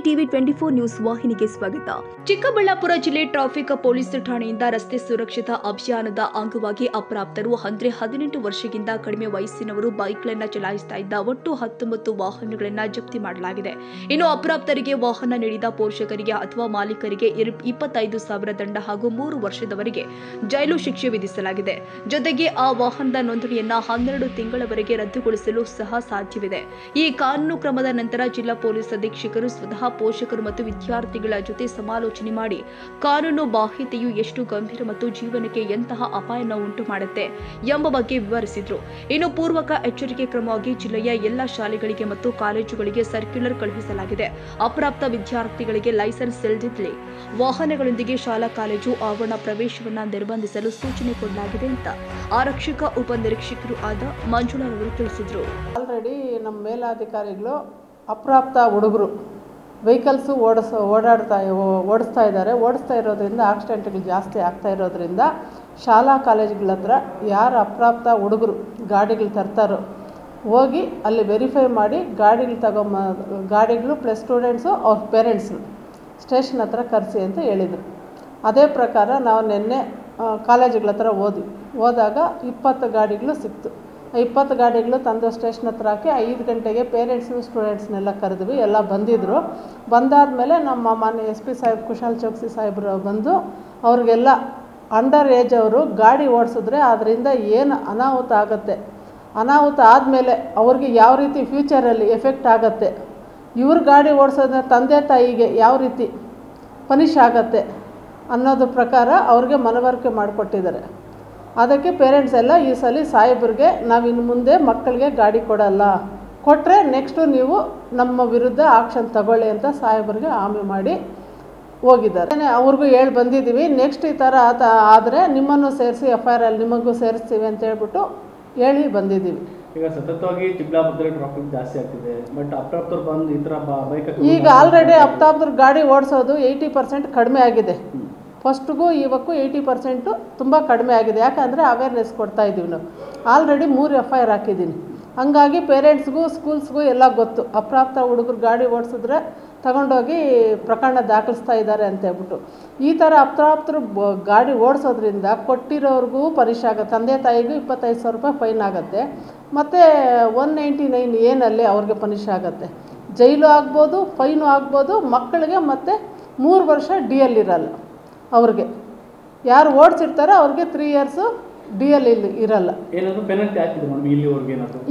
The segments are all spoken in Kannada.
ಟಿವಿ 24 ನ್ಯೂಸ್ ವಾಹಿನಿಗೆ ಸ್ವಾಗತ. ಚಿಕ್ಕಬಳ್ಳಾಪುರ ಜಿಲ್ಲೆ ಟ್ರಾಫಿಕ್ ಪೊಲೀಸ್ ಠಾಣೆಯಿಂದ ರಸ್ತೆ ಸುರಕ್ಷತಾ ಅಭಿಯಾನದ ಅಂಗವಾಗಿ ಅಪ್ರಾಪ್ತರು ಅಂದ್ರೆ 18 ವರ್ಷಕ್ಕಿಂತ ಕಡಿಮೆ ವಯಸ್ಸಿನವರು ಬೈಕ್ಗಳನ್ನು ಚಲಾಯಿಸ್ತಾ ಇದ್ದ ಒಟ್ಟು 19 ವಾಹನಗಳನ್ನು ಜಪ್ತಿ ಮಾಡಲಾಗಿದೆ. ಇನ್ನು ಅಪ್ರಾಪ್ತರಿಗೆ ವಾಹನ ನೀಡಿದ ಪೋಷಕರಿಗೆ ಅಥವಾ ಮಾಲೀಕರಿಗೆ 25,000 ದಂಡ ಹಾಗೂ 3 ವರ್ಷದವರೆಗೆ ಜೈಲು ಶಿಕ್ಷೆ ವಿಧಿಸಲಾಗಿದೆ. ಜೊತೆಗೆ ಆ ವಾಹನದ ನೋಂದಣಿಯನ್ನ 12 ತಿಂಗಳವರೆಗೆ ರದ್ದುಗೊಳಿಸಲು ಸಹ ಸಾಧ್ಯವಿದೆ. ಈ ಕಾನೂನು ಕ್ರಮದ ನಂತರ ಜಿಲ್ಲಾ ಪೊಲೀಸ್ ಅಧೀಕ್ಷಕರು ಸ್ವತಃ ಪೋಷಕರು ಮತ್ತು ವಿದ್ಯಾರ್ಥಿಗಳ ಜೊತೆ ಸಮಾಲೋಚನೆ ಮಾಡಿ ಕಾನೂನು ಬಾಹ್ಯತೆಯು ಎಷ್ಟು ಗಂಭೀರ ಮತ್ತು ಜೀವನಕ್ಕೆ ಎಂತಹ ಅಪಾಯವನ್ನು ಉಂಟು ಮಾಡುತ್ತೆ ಎಂಬ ಬಗ್ಗೆ ವಿವರಿಸಿದರು. ಇನ್ನು ಪೂರ್ವಕ ಎಚ್ಚರಿಕೆ ಕ್ರಮವಾಗಿ ಜಿಲ್ಲೆಯ ಎಲ್ಲ ಶಾಲೆಗಳಿಗೆ ಮತ್ತು ಕಾಲೇಜುಗಳಿಗೆ ಸರ್ಕ್ಯುಲರ್ ಕಳುಹಿಸಲಾಗಿದೆ. ಅಪ್ರಾಪ್ತ ವಿದ್ಯಾರ್ಥಿಗಳಿಗೆ ಲೈಸೆನ್ಸ್ ಇಲ್ಲದಿದ್ದಲ್ಲಿ ವಾಹನಗಳೊಂದಿಗೆ ಶಾಲಾ ಕಾಲೇಜು ಆವರಣ ಪ್ರವೇಶವನ್ನು ನಿರ್ಬಂಧಿಸಲು ಸೂಚನೆ ಕೊಡಲಾಗಿದೆ ಅಂತ ಆರಕ್ಷಕ ಉಪನಿರೀಕ್ಷಕರು ಆದ ಮಂಜುಳಾ ಅವರು ತಿಳಿಸಿದರು. ಆಲ್ರೆಡಿ ನಮ್ಮ ಮೇಲಾಧಿಕಾರಿಗಳು ಅಪ್ರಾಪ್ತ ಹುಡುಗರು ವೆಹಿಕಲ್ಸು ಓಡಿಸ್ತಾ ಇರೋದ್ರಿಂದ ಆಕ್ಸಿಡೆಂಟ್ಗಳು ಜಾಸ್ತಿ ಆಗ್ತಾ ಇರೋದ್ರಿಂದ ಶಾಲಾ ಕಾಲೇಜುಗಳ ಹತ್ರ ಯಾರು ಅಪ್ರಾಪ್ತ ಹುಡುಗರು ಗಾಡಿಗಳು ತರ್ತಾರೋ ಹೋಗಿ ಅಲ್ಲಿ ವೆರಿಫೈ ಮಾಡಿ ಗಾಡಿಗಳು ಪ್ಲಸ್ ಸ್ಟೂಡೆಂಟ್ಸು ಅವ್ರ ಪೇರೆಂಟ್ಸು ಸ್ಟೇಷನ್ ಹತ್ರ ಕರೆಸಿ ಅಂತ ಹೇಳಿದರು. ಅದೇ ಪ್ರಕಾರ ನಾವು ನಿನ್ನೆ ಕಾಲೇಜುಗಳ ಹತ್ರ ಹೋದಾಗ 20 ಗಾಡಿಗಳು ಸಿಕ್ತು. 20 ಗಾಡಿಗಳು ತಂದು ಸ್ಟೇಷನ್ ಹತ್ರ ಹಾಕಿ 5 ಗಂಟೆಗೆ ಪೇರೆಂಟ್ಸ್ನು ಸ್ಟೂಡೆಂಟ್ಸ್ನೆಲ್ಲ ಕರೆದ್ವಿ. ಎಲ್ಲ ಬಂದಿದ್ದರು. ಬಂದಾದಮೇಲೆ ನಮ್ಮ ಮಾನ್ಯ SP ಸಾಹೇಬ್ ಕುಶಾಲ್ ಚೌಕ್ಸಿ ಸಾಹೇಬರು ಬಂದು ಅವ್ರಿಗೆಲ್ಲ ಅಂಡರ್ ಏಜ್ ಅವರು ಗಾಡಿ ಓಡಿಸಿದ್ರೆ ಅದರಿಂದ ಏನು ಅನಾಹುತ ಆಗುತ್ತೆ, ಅನಾಹುತ ಆದಮೇಲೆ ಅವ್ರಿಗೆ ಯಾವ ರೀತಿ ಫ್ಯೂಚರಲ್ಲಿ ಎಫೆಕ್ಟ್ ಆಗುತ್ತೆ, ಇವ್ರು ಗಾಡಿ ಓಡಿಸೋದ್ರೆ ತಂದೆ ತಾಯಿಗೆ ಯಾವ ರೀತಿ ಪನಿಷ್ ಆಗುತ್ತೆ ಅನ್ನೋದ್ರ ಪ್ರಕಾರ ಅವ್ರಿಗೆ ಮನವರಿಕೆ ಮಾಡಿಕೊಟ್ಟಿದ್ದಾರೆ. ಅದಕ್ಕೆ ಪೇರೆಂಟ್ಸ್ ಎಲ್ಲ ಈ ಸಲ ಸಾಹೇಬ್ರಿಗೆ ನಾವಿನ್ನು ಮುಂದೆ ಮಕ್ಕಳಿಗೆ ಗಾಡಿ ಕೊಟ್ಟರೆ ನೆಕ್ಸ್ಟು ನೀವು ನಮ್ಮ ವಿರುದ್ಧ ಆಕ್ಷನ್ ತಗೊಳ್ಳಿ ಅಂತ ಸಾಹೇಬ್ರಿಗೆ ಆಮೆ ಮಾಡಿ ಹೋಗಿದ್ದಾರೆ. ಅವ್ರಿಗೂ ಹೇಳಿ ಬಂದಿದ್ದೀವಿ, ನೆಕ್ಸ್ಟ್ ಈ ಥರ ಆದರೆ ನಿಮ್ಮನ್ನು ಸೇರಿಸಿ FIR ಅಲ್ಲಿ ನಿಮಗೂ ಸೇರಿಸ್ತೀವಿ ಅಂತ ಹೇಳ್ಬಿಟ್ಟು ಹೇಳಿ ಬಂದಿದ್ದೀವಿ. ಈಗ ಸತತವಾಗಿ ಚಿಕ್ಕಬಳ್ಳಾಪುರದಲ್ಲಿ ಟ್ರಾಫಿಕ್ ಜಾಸ್ತಿ ಆಗ್ತಿದೆ, ಬಟ್ ಅಪ್ರಾಪ್ತರು ಬಂದು ಈ ಥರ ಬೈಕ್ ಈಗ ಆಲ್ರೆಡಿ ಅಪ್ರಾಪ್ತರು ಗಾಡಿ ಓಡಿಸೋದು 80% ಕಡಿಮೆ ಆಗಿದೆ. ಫಸ್ಟ್ಗೂ ಇವಕ್ಕೂ 80% ತುಂಬ ಕಡಿಮೆ ಆಗಿದೆ. ಯಾಕಂದರೆ ಅವೇರ್ನೆಸ್ ಕೊಡ್ತಾ ಇದ್ದೀವಿ. ನಾವು ಆಲ್ರೆಡಿ 3 FIR ಹಾಕಿದ್ದೀನಿ. ಹಂಗಾಗಿ ಪೇರೆಂಟ್ಸ್ಗೂ ಸ್ಕೂಲ್ಸ್ಗೂ ಎಲ್ಲ ಗೊತ್ತು. ಅಪ್ರಾಪ್ತ ಹುಡುಗರು ಗಾಡಿ ಓಡಿಸಿದ್ರೆ ತಗೊಂಡೋಗಿ ಪ್ರಕರಣ ದಾಖಲಿಸ್ತಾ ಇದ್ದಾರೆ ಅಂತ ಹೇಳ್ಬಿಟ್ಟು. ಈ ಥರ ಅಪ್ರಾಪ್ತರು ಗಾಡಿ ಓಡಿಸೋದ್ರಿಂದ ಕೊಟ್ಟಿರೋರ್ಗೂ ಪನಿಷ್ ಆಗುತ್ತೆ. ತಂದೆ ತಾಯಿಗೂ 25,000 ರೂಪಾಯಿ ಫೈನ್ ಆಗುತ್ತೆ. ಮತ್ತು 199 ಏನಲ್ಲಿ ಅವ್ರಿಗೆ ಪನಿಷ್ ಆಗುತ್ತೆ. ಜೈಲು ಆಗ್ಬೋದು, ಫೈನು ಆಗ್ಬೋದು. ಮಕ್ಕಳಿಗೆ ಮತ್ತು 3 ವರ್ಷ DL ಇರಲ್ಲ. ಅವ್ರಿಗೆ ಯಾರು ಓಡಿಸಿರ್ತಾರೋ ಅವ್ರಿಗೆ 3 ಇಯರ್ಸು DL ಇರಲ್ಲ.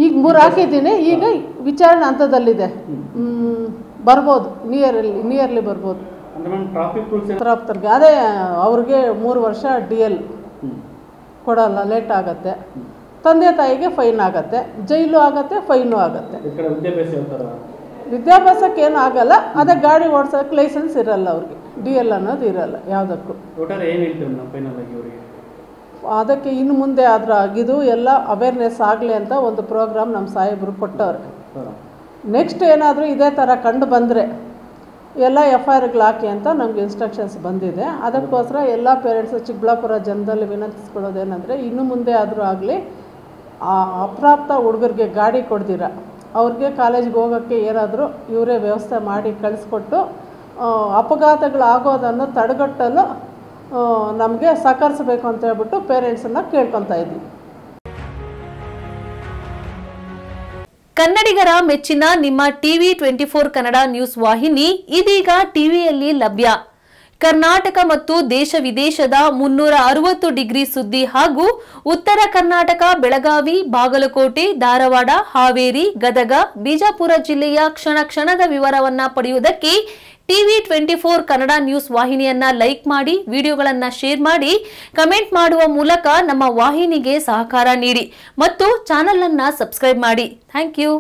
ಈಗ 3 ಹಾಕಿದ್ದೀನಿ. ಈಗ ವಿಚಾರಣೆ ಹಂತದಲ್ಲಿದೆ. ಬರ್ಬೋದು, ನಿಯರ್ಲಿ ಬರ್ಬೋದು. ಅಪ್ರಾಪ್ತರಿಗೆ ಅದೇ ಅವ್ರಿಗೆ 3 ವರ್ಷ DL ಕೊಡಲ್ಲ, ಲೇಟ್ ಆಗುತ್ತೆ. ತಂದೆ ತಾಯಿಗೆ ಫೈನ್ ಆಗುತ್ತೆ, ಜೈಲು ಆಗುತ್ತೆ, ಫೈನು ಆಗುತ್ತೆ. ವಿದ್ಯಾಭ್ಯಾಸಕ್ಕೆ ಏನೂ ಆಗಲ್ಲ. ಅದೇ ಗಾಡಿ ಓಡಿಸೋಕ್ಕೆ ಲೈಸೆನ್ಸ್ ಇರಲ್ಲ, ಅವ್ರಿಗೆ DL ಅನ್ನೋದು ಇರಲ್ಲ ಯಾವುದಕ್ಕೂ. ಅದಕ್ಕೆ ಇನ್ನು ಮುಂದೆ ಆದರೂ ಆಗಿದ್ದು ಎಲ್ಲ ಅವೇರ್ನೆಸ್ ಆಗಲಿ ಅಂತ ಒಂದು ಪ್ರೋಗ್ರಾಮ್ ನಮ್ಮ ಸಾಹೇಬರು ಕೊಟ್ಟವ್ರೆ. ನೆಕ್ಸ್ಟ್ ಏನಾದರೂ ಇದೇ ಥರ ಕಂಡು ಬಂದರೆ ಎಲ್ಲ FIRಗಳು ಹಾಕಿ ಅಂತ ನಮಗೆ ಇನ್ಸ್ಟ್ರಕ್ಷನ್ಸ್ ಬಂದಿದೆ. ಅದಕ್ಕೋಸ್ಕರ ಎಲ್ಲ ಪೇರೆಂಟ್ಸು ಚಿಕ್ಕಬಳ್ಳಾಪುರ ಜನದಲ್ಲಿ ವಿನಂತಿಸ್ಕೊಳ್ಳೋದೇನೆಂದರೆ ಇನ್ನು ಮುಂದೆ ಆದರೂ ಆಗಲಿ ಅಪ್ರಾಪ್ತ ಹುಡುಗರಿಗೆ ಗಾಡಿ ಕೊಡ್ದಿರ ಅವ್ರಿಗೆ ಕಾಲೇಜ್ಗೆ ಹೋಗೋಕ್ಕೆ ಏನಾದರೂ ಇವರೇ ವ್ಯವಸ್ಥೆ ಮಾಡಿ ಕಳಿಸ್ಕೊಟ್ಟು ಅಪಘಾತಗಳು ಆಗೋದನ್ನು ತಡೆಗಟ್ಟಲು ನಮಗೆ ಸಹಕರಿಸಬೇಕು ಅಂತ ಹೇಳ್ಬಿಟ್ಟು ಪೇರೆಂಟ್ಸನ್ನು ಕೇಳ್ಕೊತಾ ಇದ್ದೀವಿ. ಕನ್ನಡಿಗರ ಮೆಚ್ಚಿನ ನಿಮ್ಮ ಟಿವಿ 24 ಕನ್ನಡ ನ್ಯೂಸ್ ವಾಹಿನಿ ಇದೀಗ ಟಿವಿಯಲ್ಲಿ ಲಭ್ಯ. ಕರ್ನಾಟಕ ಮತ್ತು ದೇಶ ವಿದೇಶದ 360 ಡಿಗ್ರಿ ಸುದ್ದಿ ಹಾಗೂ ಉತ್ತರ ಕರ್ನಾಟಕ, ಬೆಳಗಾವಿ, ಬಾಗಲಕೋಟೆ, ಧಾರವಾಡ, ಹಾವೇರಿ, ಗದಗ, ಬಿಜಾಪುರ ಜಿಲ್ಲೆಯ ಕ್ಷಣ ಕ್ಷಣದ ವಿವರವನ್ನ ಪಡೆಯುವುದಕ್ಕೆ ಟಿವಿ 24 ಕನ್ನಡ ನ್ಯೂಸ್ ವಾಹಿನಿಯನ್ನ ಲೈಕ್ ಮಾಡಿ, ವಿಡಿಯೋಗಳನ್ನ ಶೇರ್ ಮಾಡಿ, ಕಮೆಂಟ್ ಮಾಡುವ ಮೂಲಕ ನಮ್ಮ ವಾಹಿನಿಗೆ ಸಹಕಾರ ನೀಡಿ ಮತ್ತು ಚಾನೆಲ್ ಅನ್ನ ಸಬ್ಸ್ಕ್ರೈಬ್ ಮಾಡಿ. Thank you.